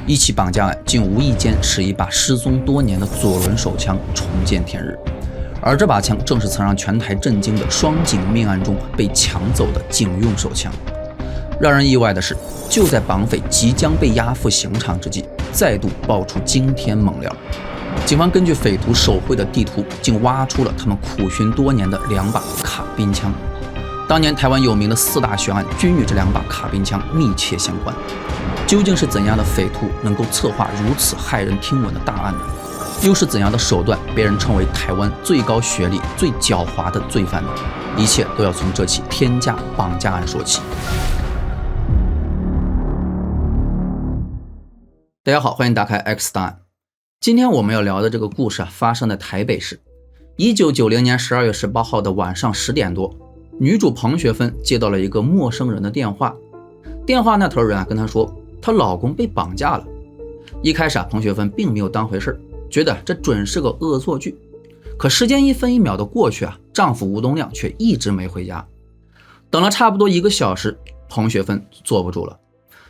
一起绑架案竟无意间使一把失踪多年的左轮手枪重见天日，而这把枪正是曾让全台震惊的双井命案中被抢走的警用手枪。让人意外的是，就在绑匪即将被押赴刑场之际，再度爆出惊天猛料。警方根据匪徒手绘的地图，竟挖出了他们苦寻多年的2把卡宾枪。当年台湾有名的4大悬案均与这2把卡宾枪密切相关。究竟是怎样的匪徒能够策划如此骇人听闻的大案呢？又是怎样的手段被人称为台湾最高学历、最狡猾的罪犯呢？一切都要从这起天价绑架案说起。大家好，欢迎打开 X 档案。今天我们要聊的这个故事发生在台北市。1990年12月18号的晚上10点多，女主彭学芬接到了一个陌生人的电话。电话那头人跟她说，她老公被绑架了。一开始彭学芬并没有当回事，觉得这准是个恶作剧。可时间1分1秒的过去丈夫吴东亮却一直没回家。等了差不多1个小时，彭学芬坐不住了，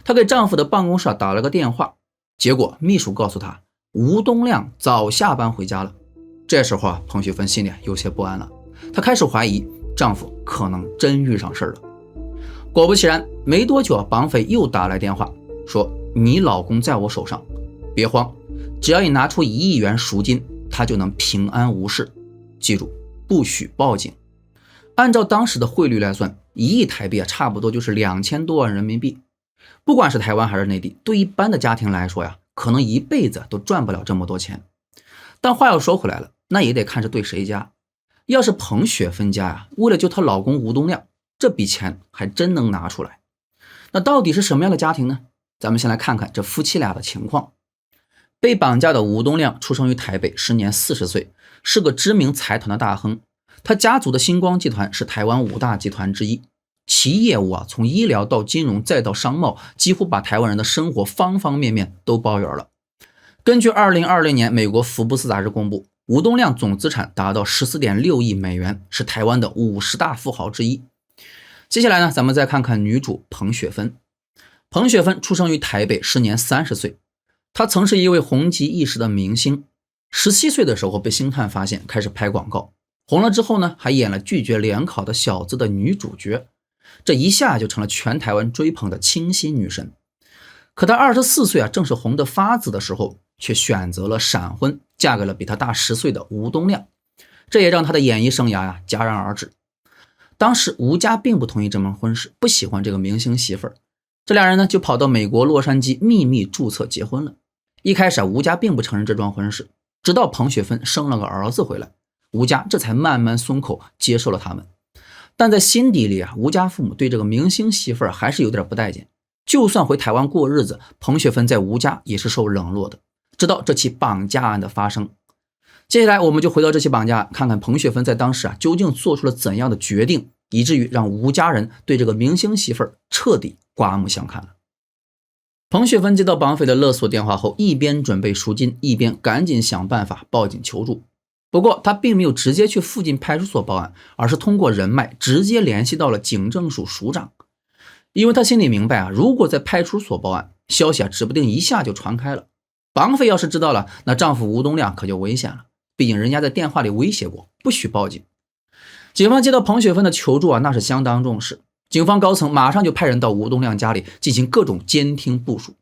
她给丈夫的办公室打了个电话，结果秘书告诉她，吴东亮早下班回家了。这时候彭学芬心里有些不安了，她开始怀疑丈夫可能真遇上事了。果不其然，没多久绑匪又打来电话，说你老公在我手上，别慌，只要你拿出1亿元赎金，他就能平安无事。记住，不许报警。按照当时的汇率来算，1亿台币差不多就是2000多万人民币。不管是台湾还是内地，对一般的家庭来说可能一辈子都赚不了这么多钱。但话又说回来了，那也得看是对谁家。要是彭雪芬家为了救她老公吴东亮，这笔钱还真能拿出来。那到底是什么样的家庭呢？咱们先来看看这夫妻俩的情况。被绑架的吴东亮出生于台北，时年40岁，是个知名财团的大亨。他家族的星光集团是台湾5大集团之一，其业务从医疗到金融再到商贸，几乎把台湾人的生活方方面面都包圆了。根据2020年美国福布斯杂志公布，吴东亮总资产达到14.6亿美元，是台湾的50大富豪之一。接下来呢，咱们再看看女主彭雪芬。彭雪芬出生于台北，时年30岁。她曾是一位红极一时的明星。17岁的时候被星探发现，开始拍广告。红了之后呢，还演了拒绝联考的小子的女主角。这一下就成了全台湾追捧的清新女神。可她24岁正是红得发紫的时候，却选择了闪婚，嫁给了比她大10岁的吴东亮。这也让她的演艺生涯戛然而止。当时吴家并不同意这门婚事，不喜欢这个明星媳妇儿。这俩人呢就跑到美国洛杉矶秘密注册结婚了。一开始吴家并不承认这桩婚事，直到彭雪芬生了个儿子回来，吴家这才慢慢松口接受了他们。但在心底里吴家父母对这个明星媳妇儿还是有点不待见。就算回台湾过日子，彭雪芬在吴家也是受冷落的。直到这起绑架案的发生，接下来我们就回到这起绑架案，看看彭雪芬在当时究竟做出了怎样的决定，以至于让吴家人对这个明星媳妇儿彻底刮目相看了。彭雪芬接到绑匪的勒索电话后，一边准备赎金，一边赶紧想办法报警求助。不过他并没有直接去附近派出所报案，而是通过人脉直接联系到了警政署署长。因为他心里明白如果在派出所报案，消息指不定一下就传开了。绑匪要是知道了，那丈夫吴东亮可就危险了，毕竟人家在电话里威胁过，不许报警。警方接到彭雪芬的求助那是相当重视。警方高层马上就派人到吴东亮家里进行各种监听部署。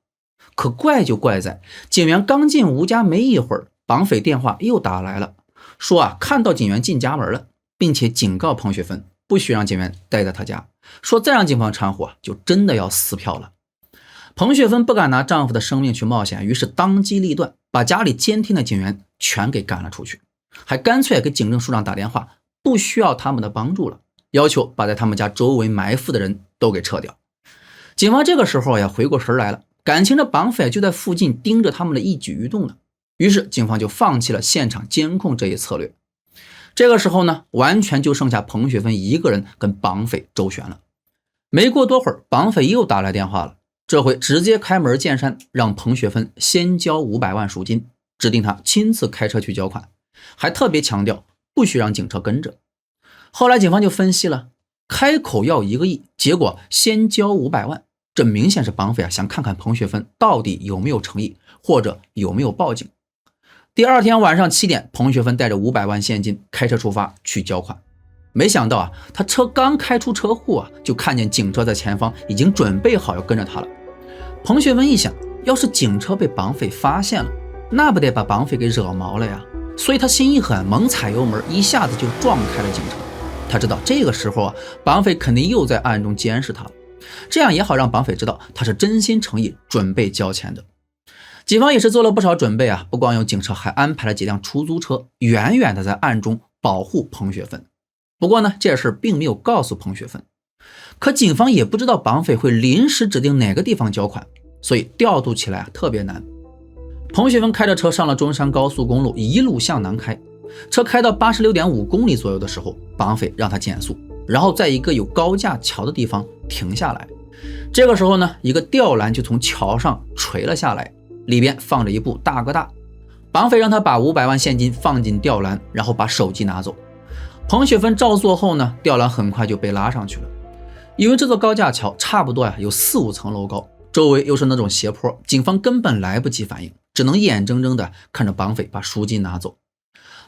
可怪就怪在警员刚进吴家没一会儿，绑匪电话又打来了，说看到警员进家门了，并且警告彭雪芬不许让警员待在他家，说再让警方掺和就真的要撕票了。彭雪芬不敢拿丈夫的生命去冒险，于是当机立断，把家里监听的警员全给赶了出去，还干脆给警政署长打电话，不需要他们的帮助了，要求把在他们家周围埋伏的人都给撤掉。警方这个时候回过神来了，感情这绑匪就在附近盯着他们的一举一动了，于是警方就放弃了现场监控这一策略。这个时候呢，完全就剩下彭雪芬一个人跟绑匪周旋了。没过多会儿，绑匪又打来电话了，这回直接开门见山，让彭雪芬先交500万赎金，指定他亲自开车去交款，还特别强调不许让警车跟着。后来警方就分析了，开口要1个亿，结果先交500万，这明显是绑匪想看看彭学芬到底有没有诚意，或者有没有报警。第二天晚上7点，彭学芬带着500万现金开车出发去交款。没想到他车刚开出车库就看见警车在前方已经准备好要跟着他了。彭学芬一想，要是警车被绑匪发现了，那不得把绑匪给惹毛了呀，所以他心一狠，猛踩油门，一下子就撞开了警车。他知道这个时候绑匪肯定又在暗中监视他了，这样也好让绑匪知道他是真心诚意准备交钱的。警方也是做了不少准备不光有警车，还安排了几辆出租车，远远的在暗中保护彭学芬。不过呢，这事并没有告诉彭学芬。可警方也不知道绑匪会临时指定哪个地方交款，所以调度起来特别难。彭学芬开着车上了中山高速公路，一路向南开。车开到86.5公里左右的时候，绑匪让他减速，然后在一个有高架桥的地方停下来。这个时候呢，一个吊篮就从桥上垂了下来，里边放着一部大哥大。绑匪让他把500万现金放进吊篮，然后把手机拿走。彭学芬照做后呢，吊篮很快就被拉上去了。因为这座高架桥差不多有4-5层楼高，周围又是那种斜坡，警方根本来不及反应，只能眼睁睁的看着绑匪把赎金拿走。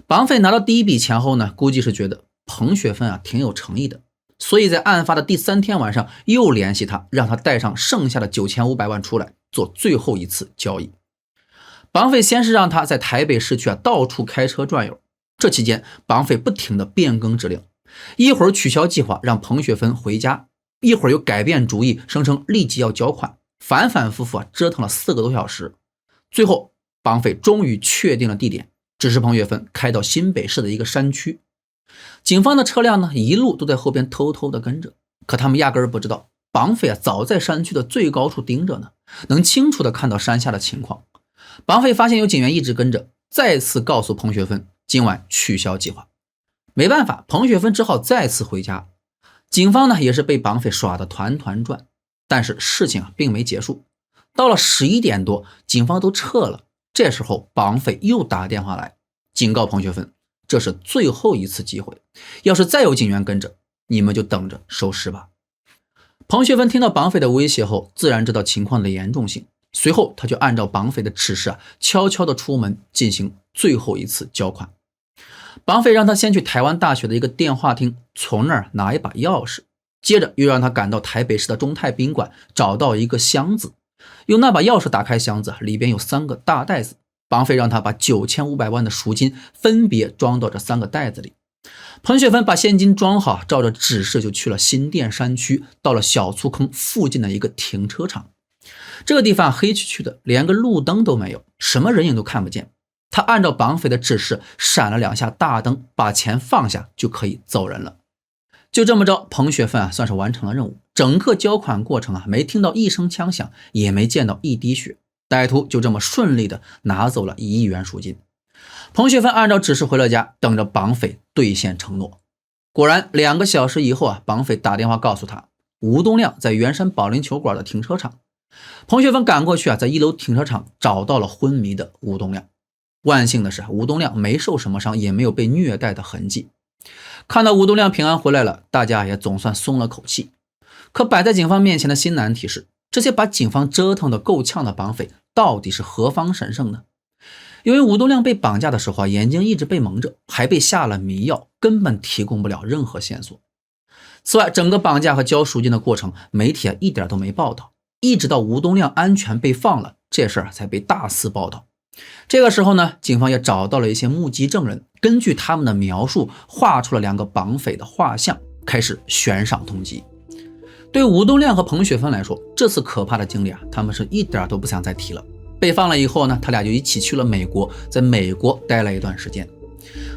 绑匪拿到第一笔钱后呢，估计是觉得彭学芬挺有诚意的，所以在案发的第3天晚上又联系他，让他带上剩下的9500万出来做最后一次交易。绑匪先是让他在台北市区到处开车转悠，这期间绑匪不停的变更指令，一会儿取消计划让彭学芬回家，一会儿又改变主意，声称立即要缴款，反反复复折腾了4个多小时。最后绑匪终于确定了地点，指示彭学芬开到新北市的一个山区。警方的车辆呢，一路都在后边偷偷的跟着，可他们压根儿不知道绑匪早在山区的最高处盯着呢，能清楚的看到山下的情况。绑匪发现有警员一直跟着，再次告诉彭学芬今晚取消计划。没办法，彭学芬只好再次回家。警方呢也是被绑匪耍得团团转，但是事情并没结束。到了11点多，警方都撤了，这时候绑匪又打电话来，警告彭学芬，这是最后一次机会，要是再有警员跟着，你们就等着收尸吧。彭学芬听到绑匪的威胁后，自然知道情况的严重性，随后他就按照绑匪的指示悄悄地出门进行最后一次交款。绑匪让他先去台湾大学的一个电话厅，从那儿拿一把钥匙，接着又让他赶到台北市的中泰宾馆，找到一个箱子，用那把钥匙打开箱子，里边有3个大袋子。绑匪让他把9500万的赎金分别装到这3个袋子里。彭学芬把现金装好，照着指示就去了新店山区，到了小粗坑附近的一个停车场。这个地方黑黢黢的，连个路灯都没有，什么人影都看不见。他按照绑匪的指示闪了2下大灯，把钱放下就可以走人了。就这么着，彭学芬算是完成了任务。整个交款过程没听到一声枪响，也没见到一滴血，歹徒就这么顺利的拿走了1亿元赎金。彭学芬按照指示回了家，等着绑匪兑现承诺。果然2个小时以后绑匪打电话告诉他，吴东亮在圆山保龄球馆的停车场。彭学芬赶过去在1楼停车场找到了昏迷的吴东亮。万幸的是，吴东亮没受什么伤，也没有被虐待的痕迹。看到吴东亮平安回来了，大家也总算松了口气。可摆在警方面前的新难题是，这些把警方折腾得够呛的绑匪到底是何方神圣呢？因为吴东亮被绑架的时候眼睛一直被蒙着，还被下了迷药，根本提供不了任何线索。此外，整个绑架和交赎金的过程，媒体一点都没报道，一直到吴东亮安全被放了，这事才被大肆报道。这个时候呢，警方也找到了一些目击证人，根据他们的描述画出了2个绑匪的画像，开始悬赏通缉。对吴东亮和彭学芬来说，这次可怕的经历他们是一点都不想再提了。被放了以后呢，他俩就一起去了美国，在美国待了一段时间。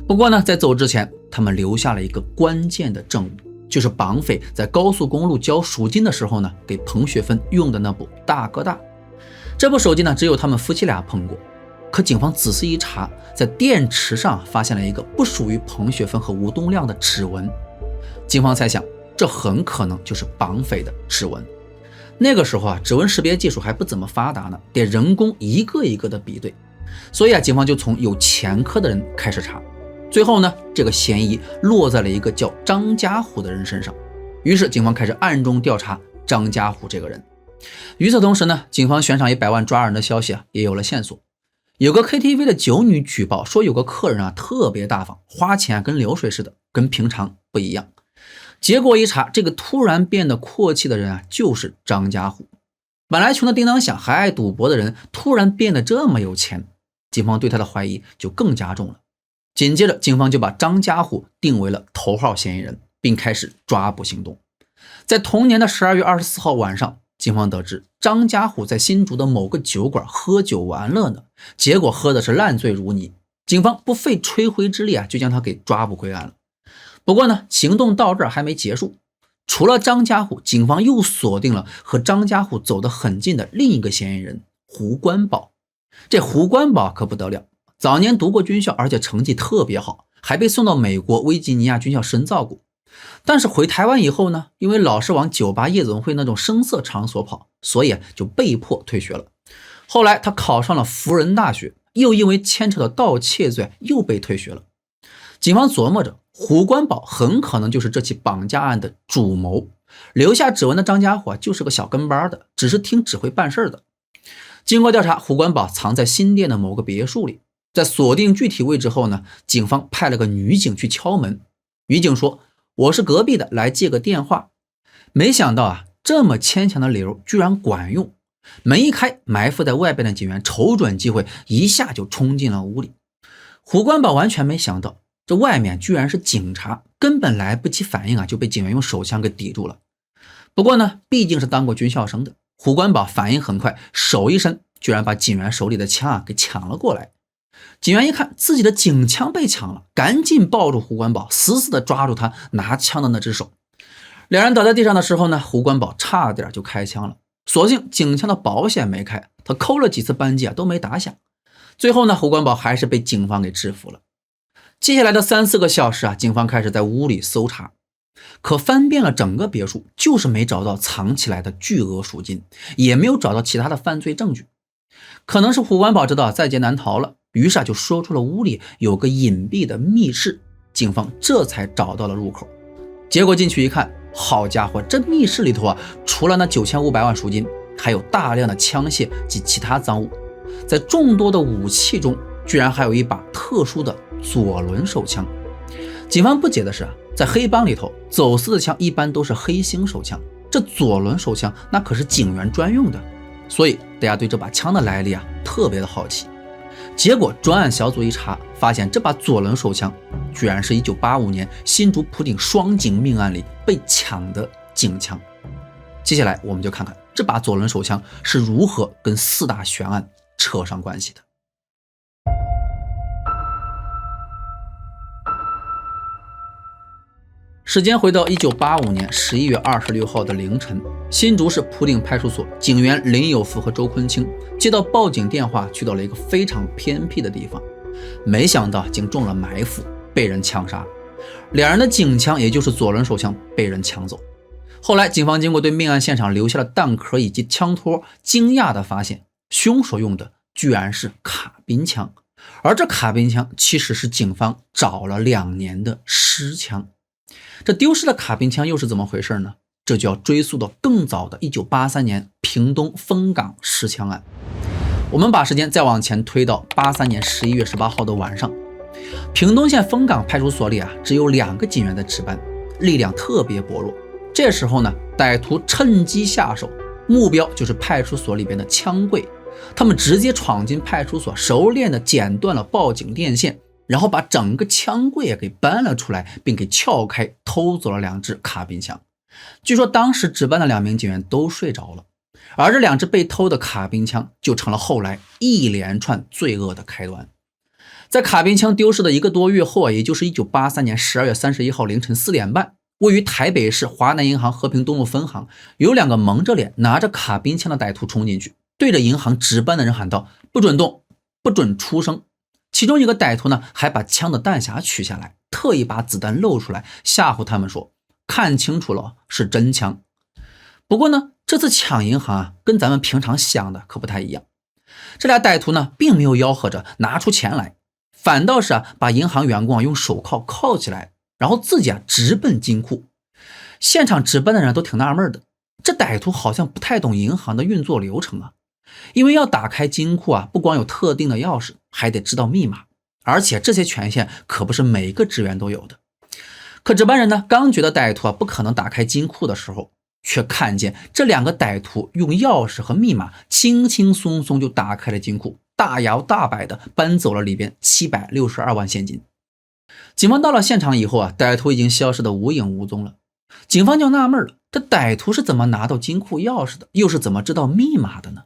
不过呢，在走之前，他们留下了一个关键的证物，就是绑匪在高速公路交赎金的时候呢，给彭学芬用的那部大哥大。这部手机呢，只有他们夫妻俩碰过。可警方仔细一查，在电池上发现了一个不属于彭学芬和吴东亮的指纹。警方猜想，这很可能就是绑匪的指纹。那个时候指纹识别技术还不怎么发达呢，得人工一个一个的比对。所以警方就从有前科的人开始查。最后呢，这个嫌疑落在了一个叫张家虎的人身上。于是警方开始暗中调查张家虎这个人。与此同时呢，警方悬赏100万抓人的消息也有了线索。有个 KTV 的酒女举报说，有个客人特别大方，花钱跟流水似的，跟平常不一样。结果一查，这个突然变得阔气的人就是张家虎。本来穷的叮当响还爱赌博的人，突然变得这么有钱，警方对他的怀疑就更加重了。紧接着警方就把张家虎定为了头号嫌疑人，并开始抓捕行动。在同年的12月24号晚上，警方得知张家虎在新竹的某个酒馆喝酒玩乐呢，结果喝的是烂醉如泥。警方不费吹灰之力就将他给抓捕归案了。不过呢，行动到这儿还没结束。除了张家虎，警方又锁定了和张家虎走得很近的另一个嫌疑人胡关宝。这胡关宝可不得了，早年读过军校，而且成绩特别好，还被送到美国维吉尼亚军校深造过。但是回台湾以后呢，因为老是往酒吧夜总会那种声色场所跑，所以就被迫退学了。后来他考上了辅仁大学，又因为牵扯到盗窃罪又被退学了。警方琢磨着，胡关宝很可能就是这起绑架案的主谋，留下指纹的张家虎就是个小跟班的，只是听指挥办事的。经过调查，胡关宝藏在新店的某个别墅里。在锁定具体位置后呢，警方派了个女警去敲门。女警说，我是隔壁的，来借个电话。没想到这么牵强的理由居然管用。门一开，埋伏在外边的警员瞅准机会，一下就冲进了屋里。胡关宝完全没想到，这外面居然是警察，根本来不及反应就被警员用手枪给抵住了。不过呢，毕竟是当过军校生的，胡关宝反应很快，手一伸，居然把警员手里的枪给抢了过来。警员一看自己的警枪被抢了，赶紧抱住胡关宝，死死地抓住他拿枪的那只手。两人倒在地上的时候呢，胡关宝差点就开枪了，所幸警枪的保险没开，他扣了几次扳机都没打响。最后呢，胡关宝还是被警方给制服了。接下来的3-4个小时警方开始在屋里搜查，可翻遍了整个别墅，就是没找到藏起来的巨额赎金，也没有找到其他的犯罪证据。可能是胡关宝知道在劫难逃了，于是就说出了屋里有个隐蔽的密室，警方这才找到了入口。结果进去一看，好家伙，这密室里头除了那9500万赎金，还有大量的枪械及其他赃物。在众多的武器中，居然还有一把特殊的左轮手枪。警方不解的是在黑帮里头走私的枪一般都是黑星手枪，这左轮手枪那可是警员专用的，所以大家对这把枪的来历特别的好奇。结果专案小组一查，发现这把左轮手枪居然是1985年新竹普顶双警命案里被抢的警枪。接下来我们就看看这把左轮手枪是如何跟4大悬案扯上关系的。时间回到1985年11月26号的凌晨，新竹市普顶派出所警员林有福和周坤清接到报警电话，去到了一个非常偏僻的地方，没想到竟中了埋伏，被人枪杀。两人的警枪，也就是左轮手枪，被人抢走。后来警方经过对命案现场留下的弹壳以及枪托，惊讶地发现凶手用的居然是卡宾枪，而这卡宾枪其实是警方找了2年的失枪。这丢失的卡宾枪又是怎么回事呢？这就要追溯到更早的1983年屏东枫港失枪案。我们把时间再往前推到83年11月18号的晚上，屏东县枫港派出所里只有2个警员在值班，力量特别薄弱。这时候呢，歹徒趁机下手，目标就是派出所里边的枪柜。他们直接闯进派出所，熟练地剪断了报警电线，然后把整个枪柜给搬了出来，并给撬开，偷走了2支卡宾枪。据说当时值班的2名警员都睡着了，而这2支被偷的卡宾枪就成了后来一连串罪恶的开端。在卡宾枪丢失的1个多月后也就是1983年12月31号凌晨4点半，位于台北市华南银行和平东路分行，有2个蒙着脸拿着卡宾枪的歹徒冲进去，对着银行值班的人喊道：不准动，不准出声。其中一个歹徒呢，还把枪的弹匣取下来，特意把子弹露出来，吓唬他们说看清楚了，是真枪。不过呢，这次抢银行跟咱们平常想的可不太一样。这俩歹徒呢，并没有吆喝着拿出钱来，反倒是把银行员工用手铐铐起来，然后自己直奔金库。现场值班的人都挺纳闷的，这歹徒好像不太懂银行的运作流程啊，因为要打开金库啊，不光有特定的钥匙，还得知道密码，而且这些权限可不是每个职员都有的。可值班人呢，刚觉得歹徒不可能打开金库的时候，却看见这2个歹徒用钥匙和密码轻轻松松就打开了金库，大摇大摆的搬走了里边762万现金。警方到了现场以后歹徒已经消失得无影无踪了。警方就纳闷了，这歹徒是怎么拿到金库钥匙的，又是怎么知道密码的呢？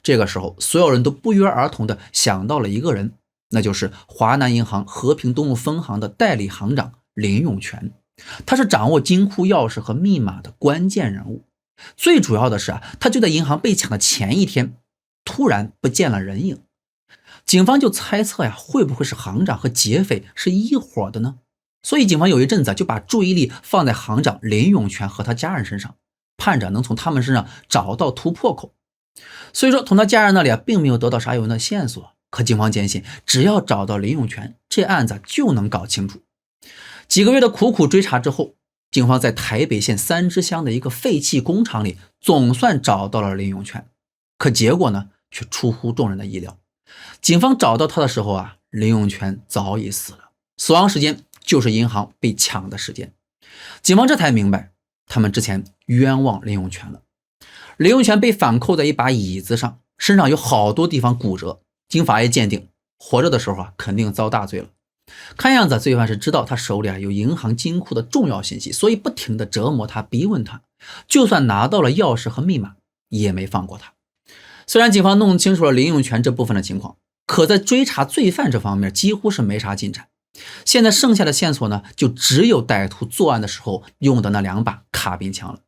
这个时候，所有人都不约而同的想到了一个人，那就是华南银行和平东路分行的代理行长林永全。他是掌握金库钥匙和密码的关键人物。最主要的是他就在银行被抢的前一天突然不见了人影。警方就猜测会不会是行长和劫匪是一伙的呢？所以警方有一阵子就把注意力放在行长林永全和他家人身上，盼着能从他们身上找到突破口。所以说从他家人那里并没有得到啥有用的线索，可警方坚信只要找到林永全，这案子就能搞清楚。几个月的苦苦追查之后，警方在台北县三支乡的一个废弃工厂里总算找到了林永全。可结果呢，却出乎众人的意料。警方找到他的时候林永全早已死了，死亡时间就是银行被抢的时间。警方这才明白，他们之前冤枉林永全了。林永全被反扣在一把椅子上，身上有好多地方骨折。经法医鉴定，活着的时候肯定遭大罪了。看样子罪犯是知道他手里有银行金库的重要信息，所以不停地折磨他，逼问他。就算拿到了钥匙和密码，也没放过他。虽然警方弄清楚了林永全这部分的情况，可在追查罪犯这方面几乎是没啥进展。现在剩下的线索呢，就只有歹徒作案的时候用的那2把卡宾枪了。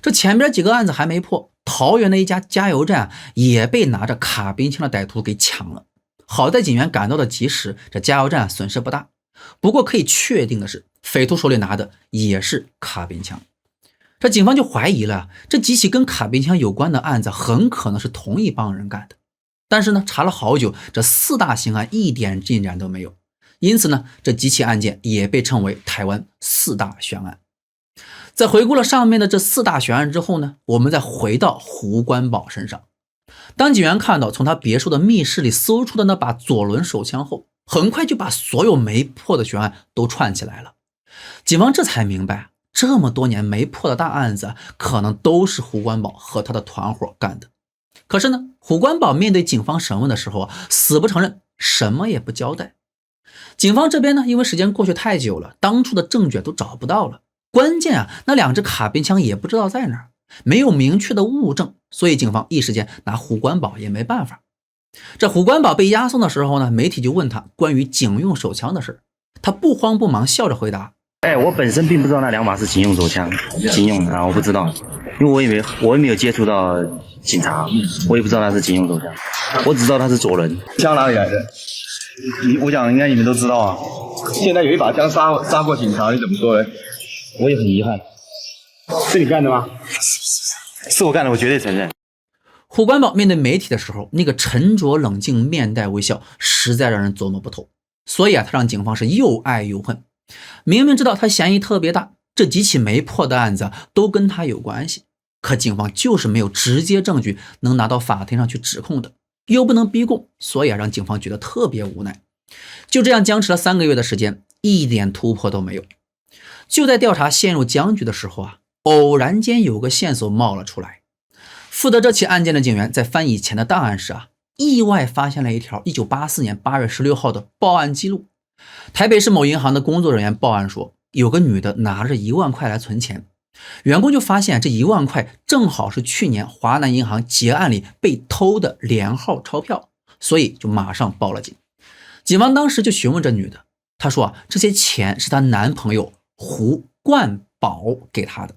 这前边几个案子还没破，桃园的一家加油站也被拿着卡宾枪的歹徒给抢了。好在警员赶到的及时，这加油站损失不大。不过可以确定的是，匪徒手里拿的也是卡宾枪。这警方就怀疑了，这几起跟卡宾枪有关的案子很可能是同一帮人干的。但是呢，查了好久，这4大刑案一点进展都没有。因此呢，这几起案件也被称为台湾4大悬案。在回顾了上面的这4大悬案之后呢，我们再回到胡关宝身上。当警员看到从他别墅的密室里搜出的那把左轮手枪后，很快就把所有没破的悬案都串起来了。警方这才明白，这么多年没破的大案子可能都是胡关宝和他的团伙干的。可是呢，胡关宝面对警方审问的时候死不承认，什么也不交代。警方这边呢，因为时间过去太久了，当初的证据都找不到了。关键那2支卡宾枪也不知道在哪儿，没有明确的物证，所以警方一时间拿胡关宝也没办法。这胡关宝被押送的时候呢，媒体就问他关于警用手枪的事，他不慌不忙笑着回答：我本身并不知道那2把是警用手枪，警用的我不知道，因为我也没有接触到警察，我也不知道那是警用手枪，我只知道它是左轮。枪哪里来的？我想应该你们都知道啊。现在有一把枪杀过警察，你怎么说呢？我也很遗憾。是你干的吗？是我干的，我绝对承认。胡关宝面对媒体的时候，那个沉着冷静、面带微笑，实在让人琢磨不透。所以他让警方是又爱又恨。明明知道他嫌疑特别大，这几起没破的案子都跟他有关系，可警方就是没有直接证据能拿到法庭上去指控的，又不能逼供，所以让警方觉得特别无奈。就这样僵持了3个月的时间，一点突破都没有。就在调查陷入僵局的时候偶然间有个线索冒了出来。负责这起案件的警员在翻以前的档案时意外发现了一条1984年8月16号的报案记录。台北市某银行的工作人员报案说，有个女的拿着1万块来存钱，员工就发现这1万块正好是去年华南银行劫案里被偷的连号钞票，所以就马上报了警。警方当时就询问这女的，她说这些钱是她男朋友胡冠宝给她的。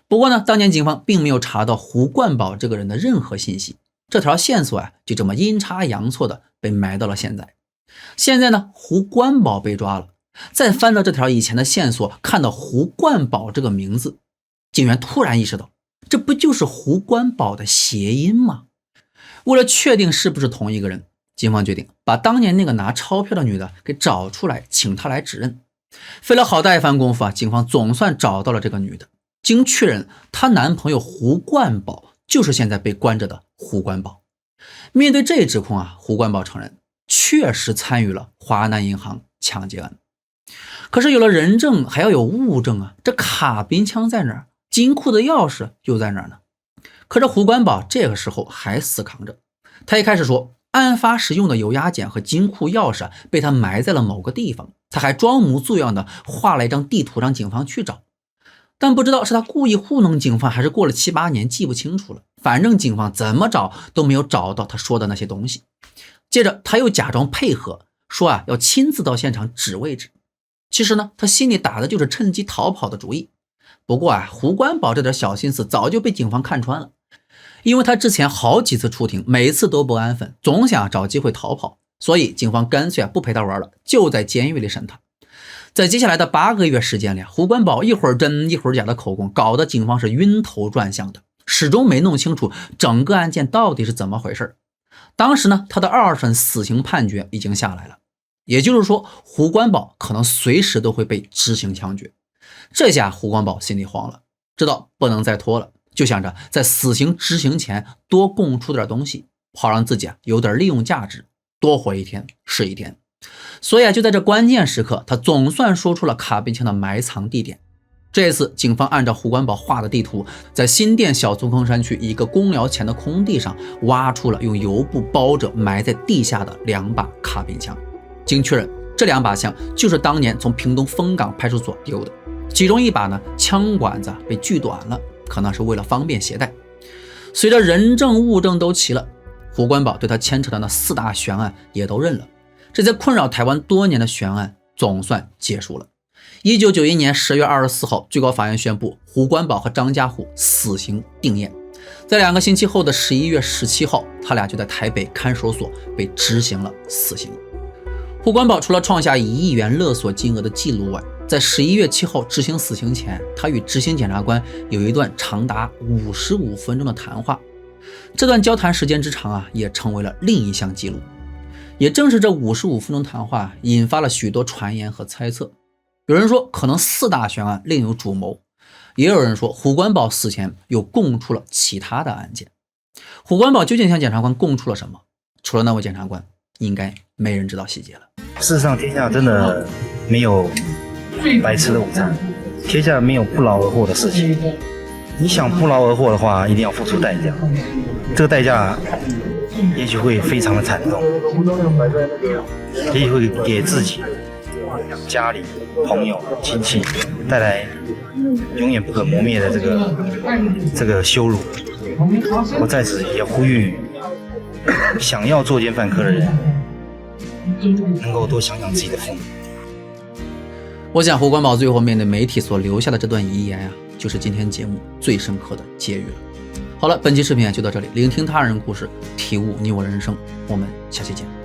不过呢，当年警方并没有查到胡冠宝这个人的任何信息，这条线索就这么阴差阳错的被埋到了现在。现在呢，胡冠宝被抓了，再翻到这条以前的线索，看到胡冠宝这个名字，警员突然意识到，这不就是胡冠宝的谐音吗？为了确定是不是同一个人，警方决定把当年那个拿钞票的女的给找出来，请她来指认。费了好大一番功夫警方总算找到了这个女的。经确认，她男朋友胡冠宝就是现在被关着的胡冠宝。面对这一指控啊，胡冠宝承认确实参与了华南银行抢劫案。可是有了人证还要有物证啊，这卡宾枪在哪儿？金库的钥匙又在哪儿呢？可是胡冠宝这个时候还死扛着，他一开始说案发时用的油压剪和金库钥匙被他埋在了某个地方，他还装模作样的画了一张地图让警方去找。但不知道是他故意糊弄警方，还是过了7、8年记不清楚了，反正警方怎么找都没有找到他说的那些东西。接着他又假装配合，说要亲自到现场指位置。其实呢，他心里打的就是趁机逃跑的主意。不过胡冠宝这点小心思早就被警方看穿了，因为他之前好几次出庭，每次都不安分，总想找机会逃跑，所以警方干脆不陪他玩了，就在监狱里审他。在接下来的8个月时间里，胡冠宝一会儿真一会儿假的口供，搞得警方是晕头转向的，始终没弄清楚整个案件到底是怎么回事。当时呢，他的2审死刑判决已经下来了，也就是说胡冠宝可能随时都会被执行枪决。这下胡冠宝心里慌了，知道不能再拖了，就想着在死刑执行前多供出点东西，好让自己有点利用价值，多活一天是一天。所以就在这关键时刻，他总算说出了卡宾枪的埋藏地点。这次警方按照胡冠宝画的地图，在新店小松坑山区一个公寮前的空地上挖出了用油布包着埋在地下的2把卡宾枪。经确认，这2把枪就是当年从屏东枫港派出所丢的，其中1把呢，枪管子被锯短了，可能是为了方便携带。随着人证物证都齐了，胡冠宝对他牵扯的那4大悬案也都认了，这在困扰台湾多年的悬案总算结束了。1991年10月24号，最高法院宣布胡冠宝和张家虎死刑定谳。在2个星期后的11月17号，他俩就在台北看守所被执行了死刑。胡冠宝除了创下1亿元勒索金额的记录外，在11月7号执行死刑前，他与执行检察官有一段长达55分钟的谈话。这段交谈时间之长也成为了另一项记录。也正是这55分钟谈话引发了许多传言和猜测。有人说可能4大悬案另有主谋，也有人说胡冠宝死前又供出了其他的案件。胡冠宝究竟向检察官供出了什么？除了那位检察官，应该没人知道细节了。事实上，天下真的没有白吃的午餐，天下没有不劳而获的事情。你想不劳而获的话，一定要付出代价。这个代价也许会非常的惨痛，也许会给自己、家里、朋友、亲戚带来永远不可磨灭的这个羞辱。我在此也呼吁想要作奸犯科的人，能够多想想自己的父母。我想胡冠宝最后面对媒体所留下的这段遗言就是今天节目最深刻的结语了。好了，本期视频就到这里，聆听他人故事，体悟你我人生，我们下期见。